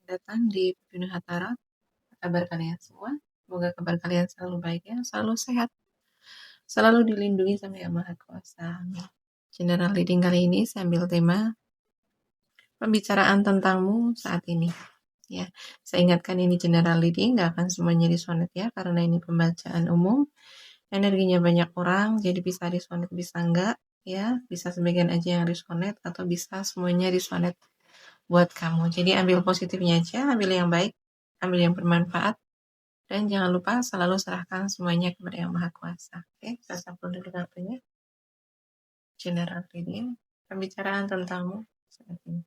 datang di Pepino Hatara. Apa kabar kalian semua? Semoga kabar kalian selalu baik ya, selalu sehat, selalu dilindungi sama Yang Maha Kuasa. Amin. General reading kali ini saya ambil tema pembicaraan tentangmu saat ini. Ya, saya ingatkan ini general reading, nggak akan semuanya resonate ya, karena ini pembacaan umum. Energinya banyak orang, jadi bisa resonate, bisa enggak. Ya, bisa sebagian aja yang resonate, atau bisa semuanya resonate buat kamu. Jadi ambil positifnya aja, ambil yang baik, ambil yang bermanfaat, dan jangan lupa selalu serahkan semuanya kepada Yang Maha Kuasa. Oke, saya sampul dulu kartunya. General reading, pembicaraan tentangmu saat ini.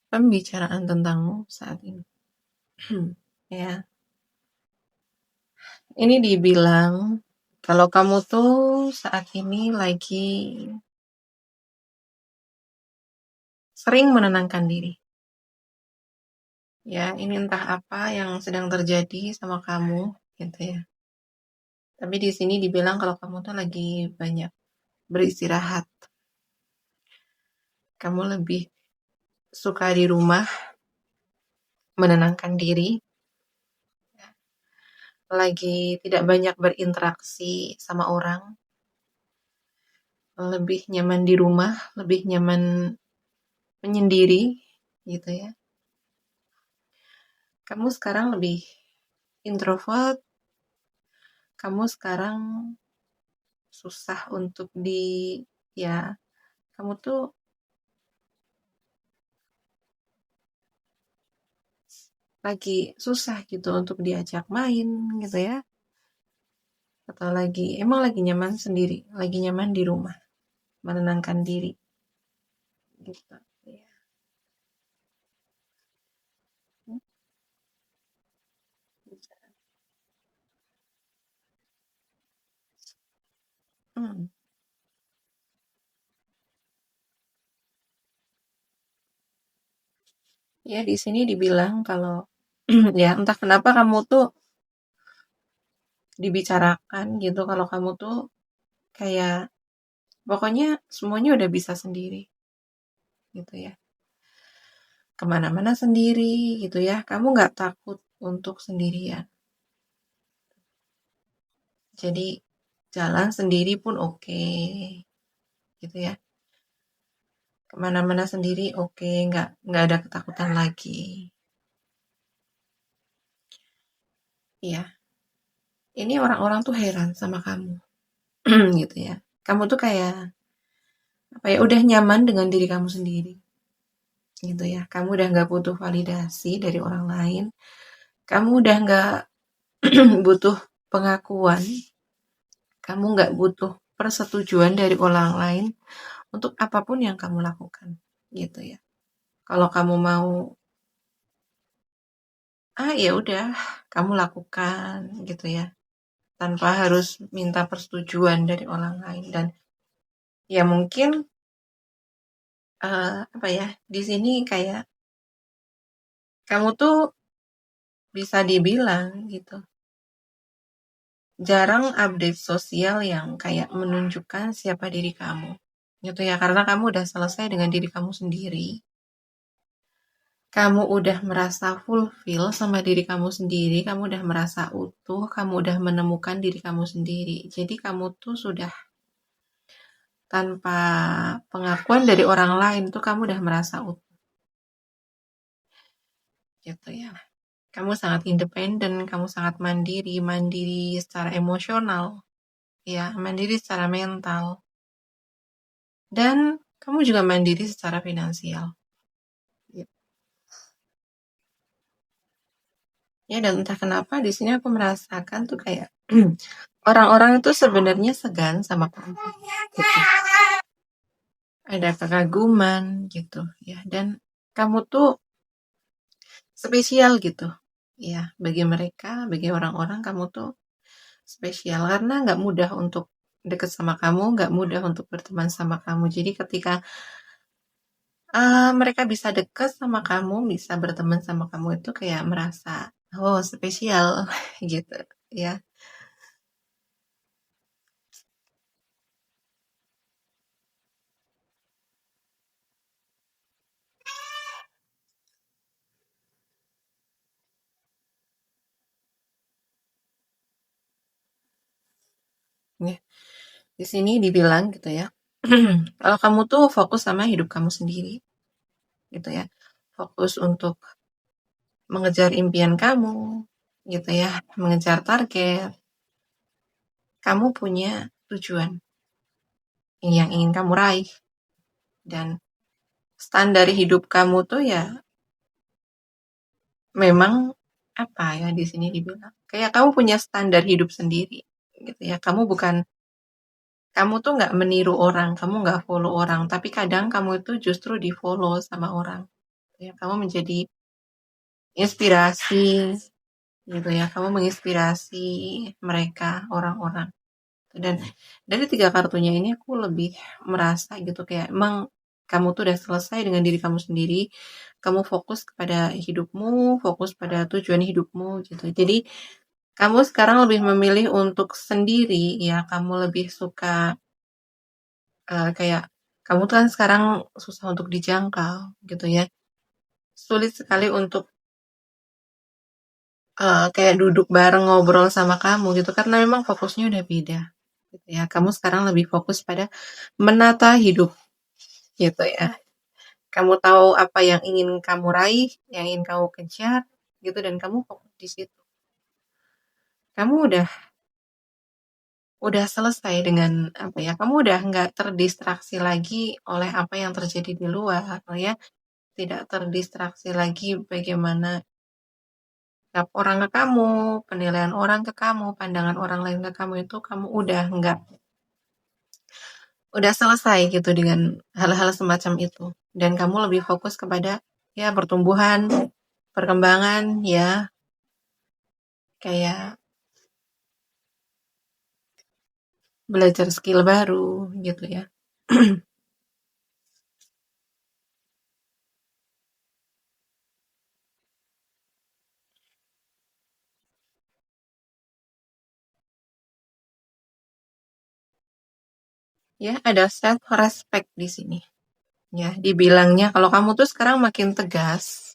Pembicaraan tentangmu saat ini. Ya, ini dibilang kalau kamu tuh saat ini lagi sering menenangkan diri. Ya, ini entah apa yang sedang terjadi sama kamu, gitu ya. Tapi di sini dibilang kalau kamu tuh lagi banyak beristirahat. Kamu lebih suka di rumah, menenangkan diri, lagi tidak banyak berinteraksi sama orang, lebih nyaman di rumah, lebih nyaman menyendiri, gitu ya. Kamu sekarang lebih introvert, kamu sekarang susah untuk ya, kamu tuh lagi susah gitu untuk diajak main, gitu ya. Atau emang lagi nyaman sendiri, lagi nyaman di rumah, menenangkan diri, gitu ya. Hmm. Ya, di sini dibilang kalau ya entah kenapa kamu tuh dibicarakan gitu kalau kamu tuh kayak pokoknya semuanya udah bisa sendiri gitu ya. Kemana-mana sendiri gitu ya. Kamu nggak takut untuk sendirian. Jadi jalan sendiri pun oke, gitu ya. Kemana-mana sendiri oke, nggak ada ketakutan lagi. Iya, ini orang-orang tuh heran sama kamu, gitu ya. Kamu tuh kayak apa ya? Udah nyaman dengan diri kamu sendiri, gitu ya. Kamu udah nggak butuh validasi dari orang lain. Kamu udah nggak butuh pengakuan. Kamu nggak butuh persetujuan dari orang lain untuk apapun yang kamu lakukan, gitu ya. Kalau kamu mau ya udah kamu lakukan gitu ya, tanpa harus minta persetujuan dari orang lain. Dan ya mungkin apa ya, di sini kayak kamu tuh bisa dibilang gitu jarang update sosial yang kayak menunjukkan siapa diri kamu, gitu ya, karena kamu udah selesai dengan diri kamu sendiri. Kamu udah merasa fulfill sama diri kamu sendiri, kamu udah merasa utuh, kamu udah menemukan diri kamu sendiri. Jadi kamu tuh sudah tanpa pengakuan dari orang lain tuh kamu udah merasa utuh. Gitu ya. Kamu sangat independen, kamu sangat mandiri secara emosional, ya, mandiri secara mental. Dan kamu juga mandiri secara finansial. Gitu. Ya, dan entah kenapa di sini aku merasakan tuh kayak orang-orang itu sebenarnya segan sama kamu. Gitu. Ada kekaguman gitu ya, dan kamu tuh spesial gitu ya, bagi mereka, bagi orang-orang kamu tuh spesial karena nggak mudah untuk deket sama kamu, nggak mudah untuk berteman sama kamu. Jadi ketika Mereka bisa deket sama kamu, bisa berteman sama kamu itu kayak merasa, oh spesial gitu ya. Ya, di sini dibilang gitu ya. Kalau kamu tuh fokus sama hidup kamu sendiri gitu ya. Fokus untuk mengejar impian kamu gitu ya, mengejar target. Kamu punya tujuan yang ingin kamu raih dan standar hidup kamu tuh ya memang apa ya di sini dibilang kayak kamu punya standar hidup sendiri gitu ya. Kamu tuh nggak meniru orang, kamu nggak follow orang, tapi kadang kamu itu justru di follow sama orang. Ya, kamu menjadi inspirasi gitu ya. Kamu menginspirasi mereka orang-orang. Dan dari 3 kartunya ini aku lebih merasa gitu kayak emang kamu tuh udah selesai dengan diri kamu sendiri, kamu fokus kepada hidupmu, fokus pada tujuan hidupmu gitu. Jadi kamu sekarang lebih memilih untuk sendiri ya, kamu lebih suka kayak kamu tuh kan sekarang susah untuk dijangkau gitu ya. Sulit sekali untuk kayak duduk bareng ngobrol sama kamu gitu karena memang fokusnya udah beda gitu ya. Kamu sekarang lebih fokus pada menata hidup gitu ya. Kamu tahu apa yang ingin kamu raih, yang ingin kamu kejar gitu dan kamu fokus di situ. Kamu udah selesai dengan apa ya? Kamu udah nggak terdistraksi lagi oleh apa yang terjadi di luar ya. Tidak terdistraksi lagi bagaimana sikap orang ke kamu, penilaian orang ke kamu, pandangan orang lain ke kamu itu kamu udah nggak udah selesai gitu dengan hal-hal semacam itu. Dan kamu lebih fokus kepada ya pertumbuhan, perkembangan ya kayak belajar skill baru gitu ya. Ya, ada self respect di sini. Ya, dibilangnya kalau kamu tuh sekarang makin tegas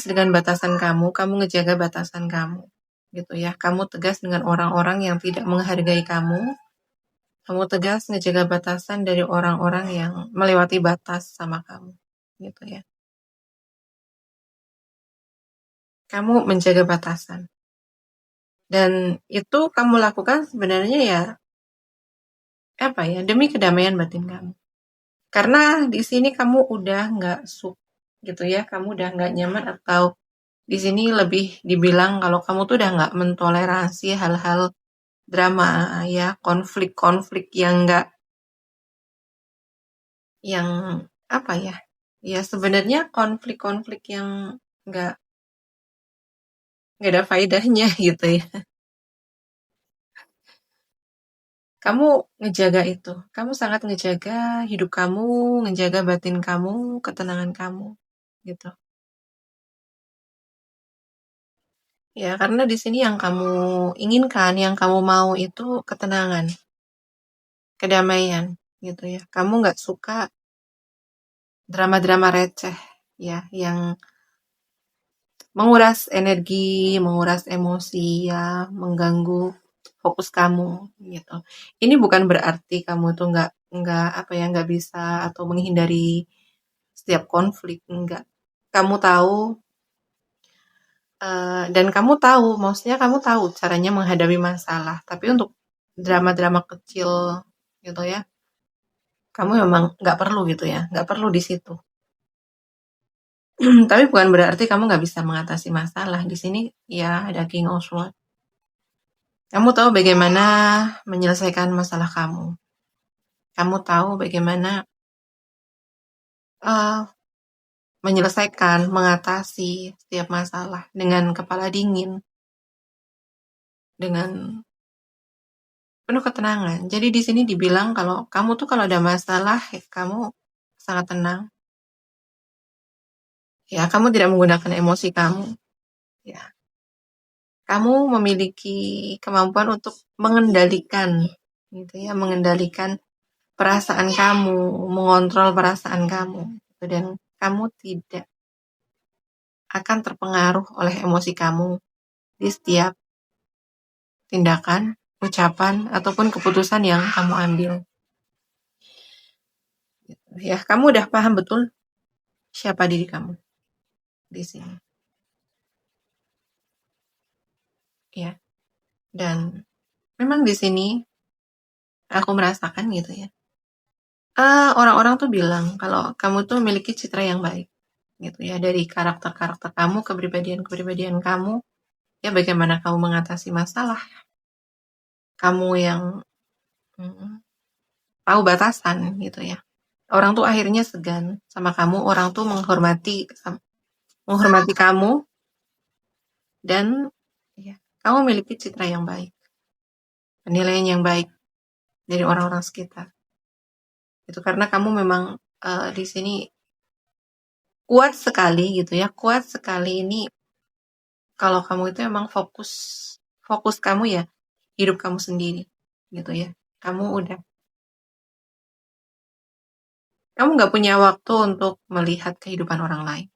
dengan batasan kamu ngejaga batasan kamu. Gitu ya. Kamu tegas dengan orang-orang yang tidak menghargai kamu tegas ngejaga batasan dari orang-orang yang melewati batas sama kamu. Gitu ya. Kamu menjaga batasan. Dan itu kamu lakukan sebenarnya ya apa ya demi kedamaian batin kamu. Karena di sini kamu udah nggak gitu ya, kamu udah nggak nyaman atau di sini lebih dibilang kalau kamu tuh udah nggak mentoleransi hal-hal drama ya, konflik-konflik yang nggak, yang apa ya, ya sebenarnya konflik-konflik yang nggak nggak ada faedahnya gitu ya. Kamu ngejaga itu, kamu sangat ngejaga hidup kamu, ngejaga batin kamu, ketenangan kamu gitu. Ya, karena di sini yang kamu inginkan, yang kamu mau itu ketenangan, kedamaian, gitu ya. Kamu nggak suka drama-drama receh, ya, yang menguras energi, menguras emosi, ya, mengganggu fokus kamu, gitu. Ini bukan berarti kamu tuh nggak apa ya, nggak bisa atau menghindari setiap konflik, enggak. Kamu tahu dan kamu tahu, maksudnya kamu tahu caranya menghadapi masalah. Tapi untuk drama-drama kecil gitu ya, kamu memang nggak perlu gitu ya, nggak perlu di situ. Tapi bukan berarti kamu nggak bisa mengatasi masalah. Di sini ya ada King of Swords. Kamu tahu bagaimana menyelesaikan masalah kamu. Kamu tahu bagaimana eh, menyelesaikan, mengatasi setiap masalah dengan kepala dingin, dengan penuh ketenangan. Jadi di sini dibilang kalau kamu tuh kalau ada masalah, ya kamu sangat tenang. Ya, kamu tidak menggunakan emosi kamu. Ya, kamu memiliki kemampuan untuk mengendalikan, gitu ya, mengendalikan perasaan kamu, mengontrol perasaan kamu, gitu. Dan kamu tidak akan terpengaruh oleh emosi kamu di setiap tindakan, ucapan, ataupun keputusan yang kamu ambil. Ya, kamu udah paham betul siapa diri kamu di sini. Ya, dan memang di sini aku merasakan gitu ya. Orang-orang tuh bilang kalau kamu tuh memiliki citra yang baik, gitu ya, dari karakter-karakter kamu, kepribadian-kepribadian kamu, ya bagaimana kamu mengatasi masalah, kamu yang mm, tahu batasan gitu ya. Orang tuh akhirnya segan sama kamu, orang tuh menghormati kamu, dan ya, kamu memiliki citra yang baik, penilaian yang baik dari orang-orang sekitar. Itu karena kamu memang di sini kuat sekali gitu ya, kuat sekali ini kalau kamu itu emang fokus fokus kamu ya hidup kamu sendiri gitu ya. Kamu udah kamu nggak punya waktu untuk melihat kehidupan orang lain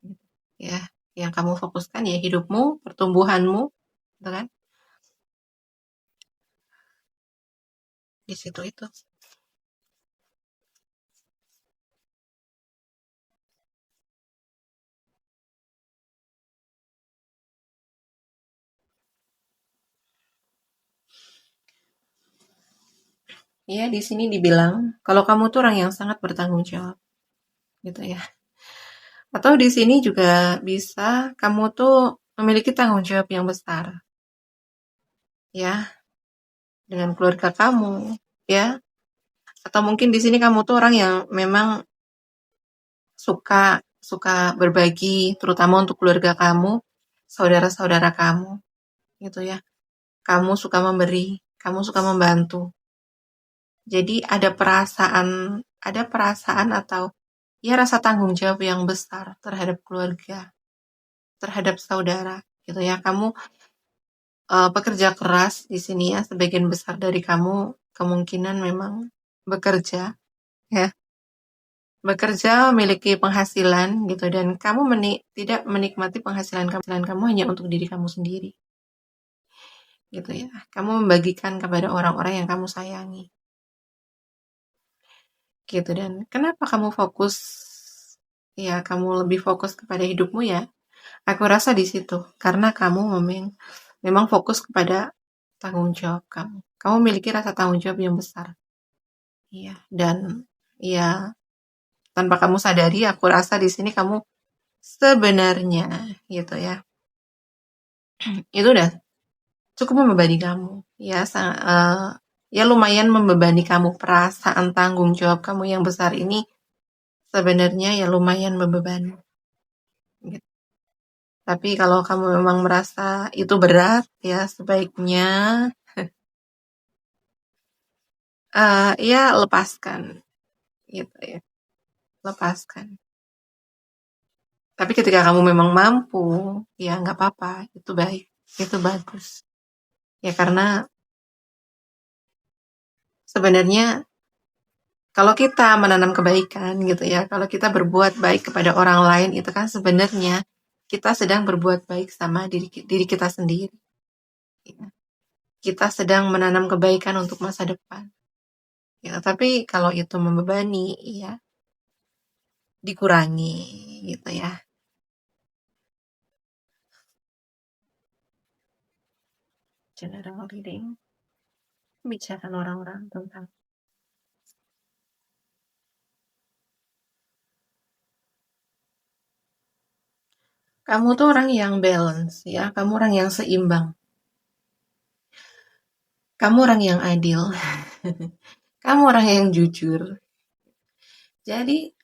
gitu ya. Yang kamu fokuskan ya hidupmu, pertumbuhanmu, gitu kan? Di situ itu. Ya, di sini dibilang kalau kamu tuh orang yang sangat bertanggung jawab gitu ya. Atau di sini juga bisa kamu tuh memiliki tanggung jawab yang besar ya dengan keluarga kamu ya. Atau mungkin di sini kamu tuh orang yang memang suka suka berbagi terutama untuk keluarga kamu, saudara-saudara kamu gitu ya. Kamu suka memberi, kamu suka membantu. Jadi ada perasaan atau ya rasa tanggung jawab yang besar terhadap keluarga, terhadap saudara gitu ya. Kamu pekerja keras di sini ya, sebagian besar dari kamu kemungkinan memang bekerja ya, bekerja memiliki penghasilan gitu dan kamu tidak menikmati penghasilan kamu hanya untuk diri kamu sendiri gitu ya. Kamu membagikan kepada orang-orang yang kamu sayangi gitu. Dan kenapa kamu fokus ya, kamu lebih fokus kepada hidupmu ya, aku rasa di situ karena kamu memang fokus kepada tanggung jawab kamu memiliki rasa tanggung jawab yang besar. Iya, dan ya tanpa kamu sadari aku rasa di sini kamu sebenarnya gitu ya, itu udah cukup membebani kamu ya, ya lumayan membebani kamu. Perasaan tanggung jawab kamu yang besar ini sebenarnya ya lumayan membebani gitu. Tapi kalau kamu memang merasa itu berat ya sebaiknya ya lepaskan gitu ya, lepaskan. Tapi ketika kamu memang mampu ya nggak apa-apa, itu baik, itu bagus ya. Karena sebenarnya kalau kita menanam kebaikan gitu ya, kalau kita berbuat baik kepada orang lain, itu kan sebenarnya kita sedang berbuat baik sama diri kita sendiri. Ya. Kita sedang menanam kebaikan untuk masa depan. Ya, tapi kalau itu membebani, ya dikurangi gitu ya. General reading, bicara orang-orang tentang kamu tuh orang yang balance ya, kamu orang yang seimbang, kamu orang yang adil, kamu orang yang jujur. Jadi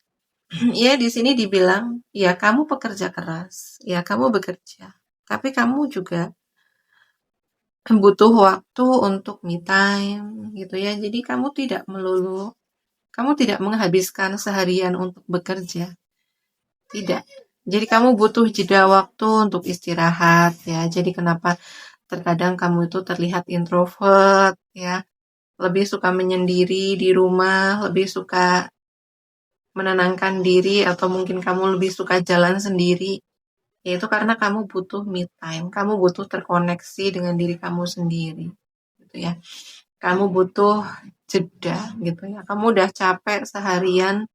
ya di sini dibilang ya kamu pekerja keras, ya kamu bekerja, tapi kamu juga butuh waktu untuk me time gitu ya. Jadi kamu tidak melulu Kamu tidak menghabiskan seharian untuk bekerja. Tidak. Jadi kamu butuh jeda waktu untuk istirahat ya. Jadi kenapa terkadang kamu itu terlihat introvert ya. Lebih suka menyendiri di rumah, lebih suka menenangkan diri, atau mungkin kamu lebih suka jalan sendiri. Yaitu karena kamu butuh me time, kamu butuh terkoneksi dengan diri kamu sendiri. Gitu ya. Kamu butuh jeda gitu ya. Kamu udah capek seharian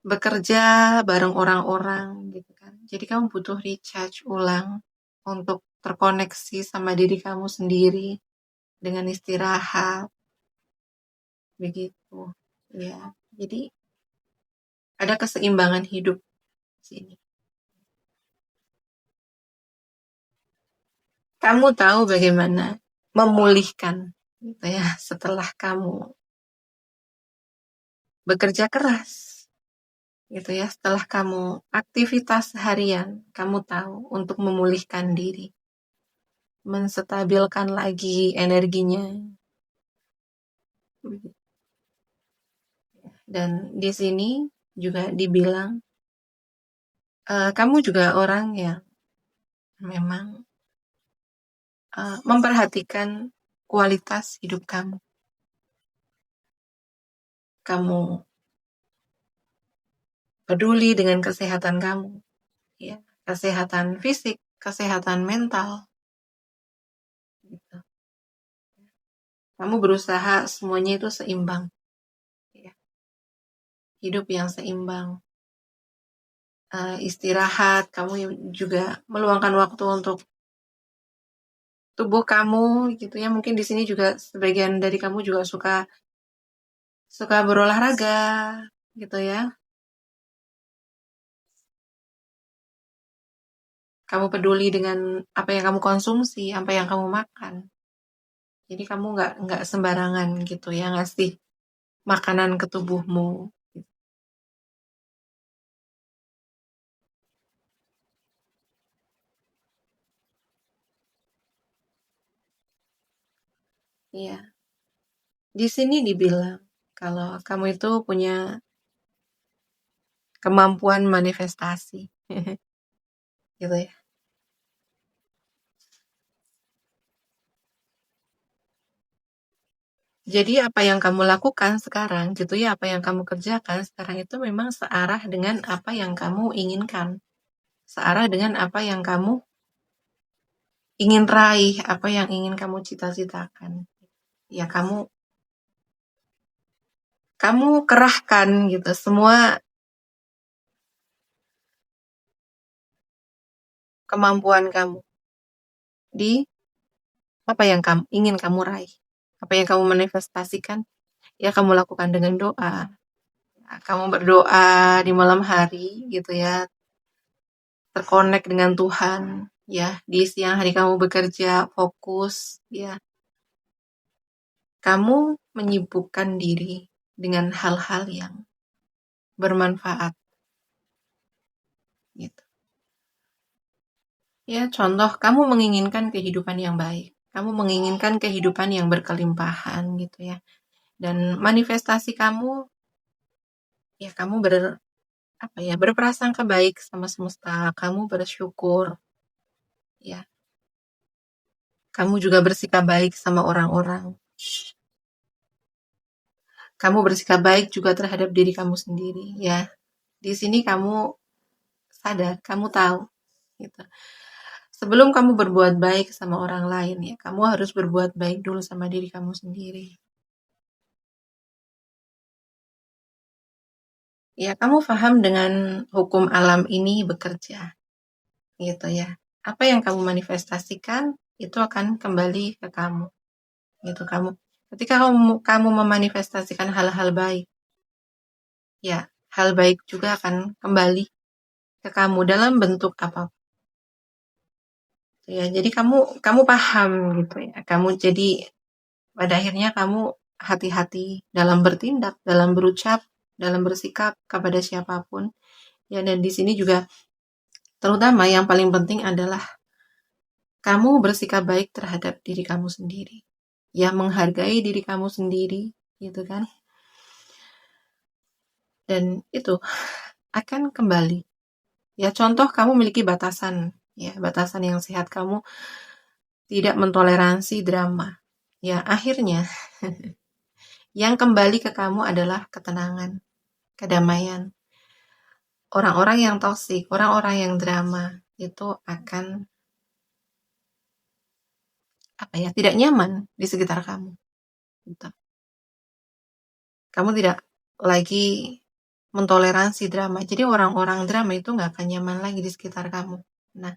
bekerja bareng orang-orang gitu kan. Jadi kamu butuh recharge ulang untuk terkoneksi sama diri kamu sendiri dengan istirahat begitu. Ya. Jadi ada keseimbangan hidup di sini. Kamu tahu bagaimana memulihkan gitu ya setelah kamu bekerja keras gitu ya, setelah kamu aktivitas harian, kamu tahu untuk memulihkan diri, menstabilkan lagi energinya. Dan di sini juga dibilang kamu juga orang yang memang memperhatikan kualitas hidup kamu. Kamu peduli dengan kesehatan kamu, ya, kesehatan fisik, kesehatan mental. Gitu. Kamu berusaha semuanya itu seimbang, ya. Hidup yang seimbang, istirahat. Kamu juga meluangkan waktu untuk tubuh kamu, gitu ya. Mungkin di sini juga sebagian dari kamu juga suka berolahraga, gitu ya. Kamu peduli dengan apa yang kamu konsumsi, apa yang kamu makan. Jadi kamu nggak sembarangan gitu ya ngasih makanan ke tubuhmu. Iya. Di sini dibilang kalau kamu itu punya kemampuan manifestasi. Gitu ya. Jadi apa yang kamu lakukan sekarang gitu ya, apa yang kamu kerjakan sekarang itu memang searah dengan apa yang kamu inginkan. Searah dengan apa yang kamu ingin raih, apa yang ingin kamu cita-citakan. Ya kamu kerahkan gitu semua kemampuan kamu di apa yang kamu ingin kamu raih. Apa yang kamu manifestasikan, ya kamu lakukan dengan doa. Ya, kamu berdoa di malam hari gitu ya, terkonek dengan Tuhan. Ya, di siang hari kamu bekerja fokus, ya. Kamu menyibukkan diri dengan hal-hal yang bermanfaat. Gitu. Ya, contoh kamu menginginkan kehidupan yang baik. Kamu menginginkan kehidupan yang berkelimpahan gitu ya. Dan manifestasi kamu, ya kamu berprasangka baik sama semesta. Kamu bersyukur, ya. Kamu juga bersikap baik sama orang-orang. Kamu bersikap baik juga terhadap diri kamu sendiri, ya. Di sini kamu sadar, kamu tahu, gitu. Sebelum kamu berbuat baik sama orang lain, ya, kamu harus berbuat baik dulu sama diri kamu sendiri. Ya, kamu paham dengan hukum alam ini bekerja, gitu ya. Apa yang kamu manifestasikan itu akan kembali ke kamu, gitu. Ketika kamu memanifestasikan hal-hal baik, ya hal baik juga akan kembali ke kamu dalam bentuk apapun. Ya, jadi kamu paham gitu ya. Kamu jadi pada akhirnya kamu hati-hati dalam bertindak, dalam berucap, dalam bersikap kepada siapapun. Ya, dan di sini juga terutama yang paling penting adalah kamu bersikap baik terhadap diri kamu sendiri. Ya, menghargai diri kamu sendiri, gitu kan. dan itu akan kembali. Ya, contoh kamu memiliki batasan, ya, batasan yang sehat, kamu tidak mentoleransi drama. Ya, akhirnya yang kembali ke kamu adalah ketenangan, kedamaian. Orang-orang yang toksik, orang-orang yang drama itu akan tidak nyaman di sekitar kamu. Gitu. Kamu tidak lagi mentoleransi drama. Jadi orang-orang drama itu nggak akan nyaman lagi di sekitar kamu. Nah,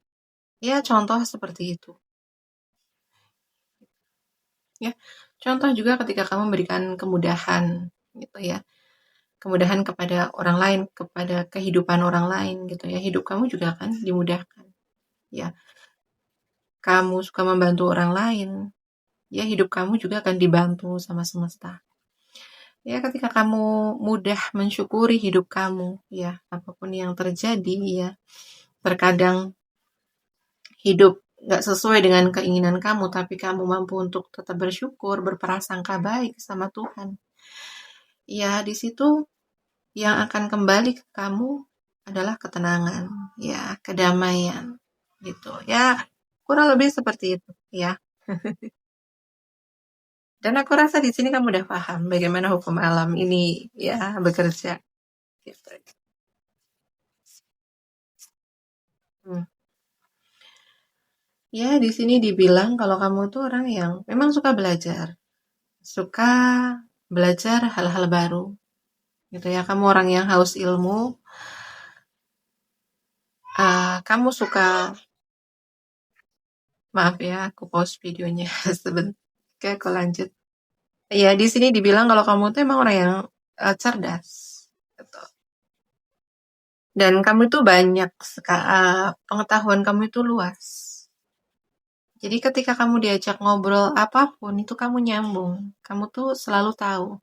ya contoh seperti itu. Ya, contoh juga ketika kamu memberikan kemudahan, gitu ya, kemudahan kepada orang lain, kepada kehidupan orang lain, gitu ya, hidup kamu juga akan dimudahkan. Ya, kamu suka membantu orang lain, ya hidup kamu juga akan dibantu sama semesta. Ya, ketika kamu mudah mensyukuri hidup kamu, ya, apapun yang terjadi, ya, terkadang hidup gak sesuai dengan keinginan kamu, tapi kamu mampu untuk tetap bersyukur, berprasangka baik sama Tuhan. Ya, di situ yang akan kembali ke kamu adalah ketenangan, ya, kedamaian, gitu. Ya, kurang lebih seperti itu, ya. Dan aku rasa di sini kamu udah paham bagaimana hukum alam ini, ya, bekerja, gitu. Hmm. Ya, di sini dibilang kalau kamu tuh orang yang memang suka belajar hal-hal baru, gitu ya. Kamu orang yang haus ilmu, kamu suka, maaf ya, aku pause videonya sebentar. Oke, aku lanjut. Ya, di sini dibilang kalau kamu tuh emang orang yang cerdas, gitu. Dan kamu tuh banyak, pengetahuan kamu itu luas. Jadi ketika kamu diajak ngobrol apapun, itu kamu nyambung. Kamu tuh selalu tahu.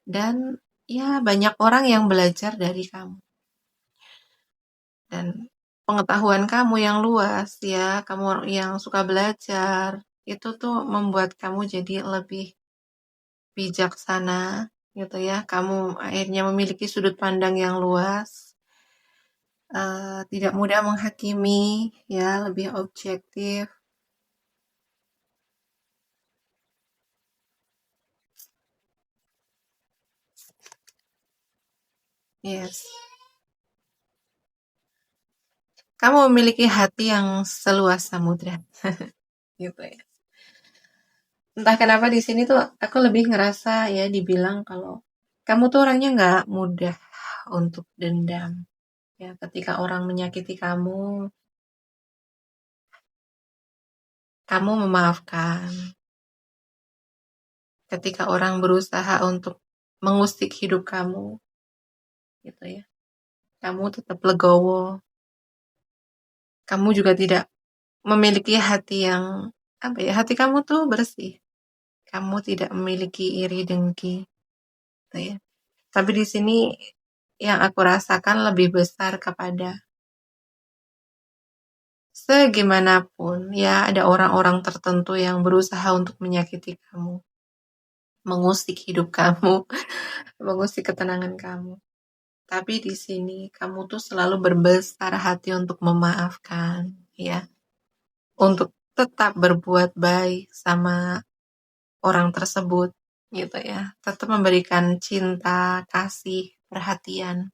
Dan ya banyak orang yang belajar dari kamu. Dan pengetahuan kamu yang luas, ya, kamu yang suka belajar, itu tuh membuat kamu jadi lebih bijaksana, gitu ya. Kamu akhirnya memiliki sudut pandang yang luas, tidak mudah menghakimi, ya, lebih objektif. Yes. Kamu memiliki hati yang seluas samudra, gitu ya. Entah kenapa di sini tuh aku lebih ngerasa ya dibilang kalau kamu tuh orangnya nggak mudah untuk dendam. Ya, ketika orang menyakiti kamu memaafkan. Ketika orang berusaha untuk mengusik hidup kamu, gitu ya, kamu tetap legowo. Kamu juga tidak memiliki hati yang hati kamu tuh bersih. Kamu tidak memiliki iri dengki, gitu ya. Tapi di sini yang aku rasakan lebih besar kepada segimanapun ya ada orang-orang tertentu yang berusaha untuk menyakiti kamu, mengusik hidup kamu, mengusik ketenangan kamu. Tapi di sini kamu tuh selalu berbesar hati untuk memaafkan, ya, untuk tetap berbuat baik sama orang tersebut, gitu ya. Tetap memberikan cinta, kasih, perhatian,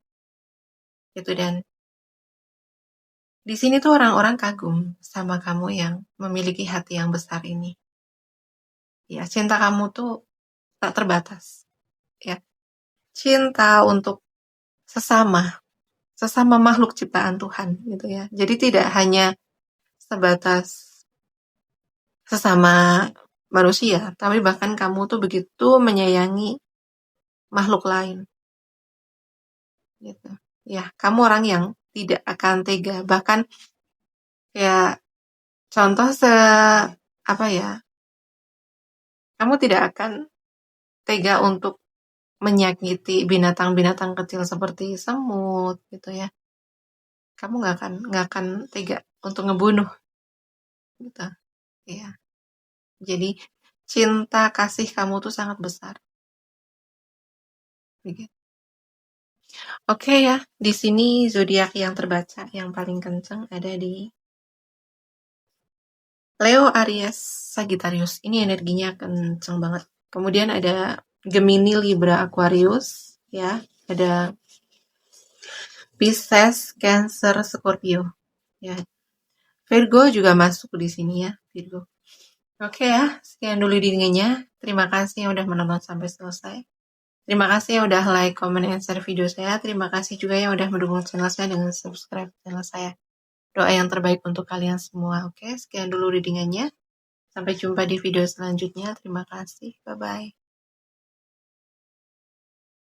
gitu. Dan di sini tuh orang-orang kagum sama kamu yang memiliki hati yang besar ini. Ya, cinta kamu tuh tak terbatas, ya. Cinta untuk sesama, sesama makhluk ciptaan Tuhan, gitu ya. Jadi tidak hanya sebatas sesama manusia, tapi bahkan kamu tuh begitu menyayangi makhluk lain, gitu. Ya, kamu orang yang tidak akan tega, bahkan ya contoh apa ya, kamu tidak akan tega untuk menyakiti binatang-binatang kecil seperti semut, gitu ya. Kamu nggak akan tega untuk ngebunuh, gitu. Ya. Jadi cinta kasih kamu tuh sangat besar. Begitu. Oke ya, di sini zodiak yang terbaca yang paling kenceng ada di Leo, Aries, Sagittarius. Ini energinya kenceng banget. Kemudian ada Gemini, Libra, Aquarius, ya. Ada Pisces, Cancer, Scorpio, ya. Virgo juga masuk di sini ya, Virgo. Oke ya, sekian dulu readingnya. Terima kasih yang udah menonton sampai selesai. Terima kasih yang udah like, comment, and share video saya. Terima kasih juga yang udah mendukung channel saya dengan subscribe channel saya. Doa yang terbaik untuk kalian semua. Oke, sekian dulu readingannya. Sampai jumpa di video selanjutnya. Terima kasih. Bye-bye.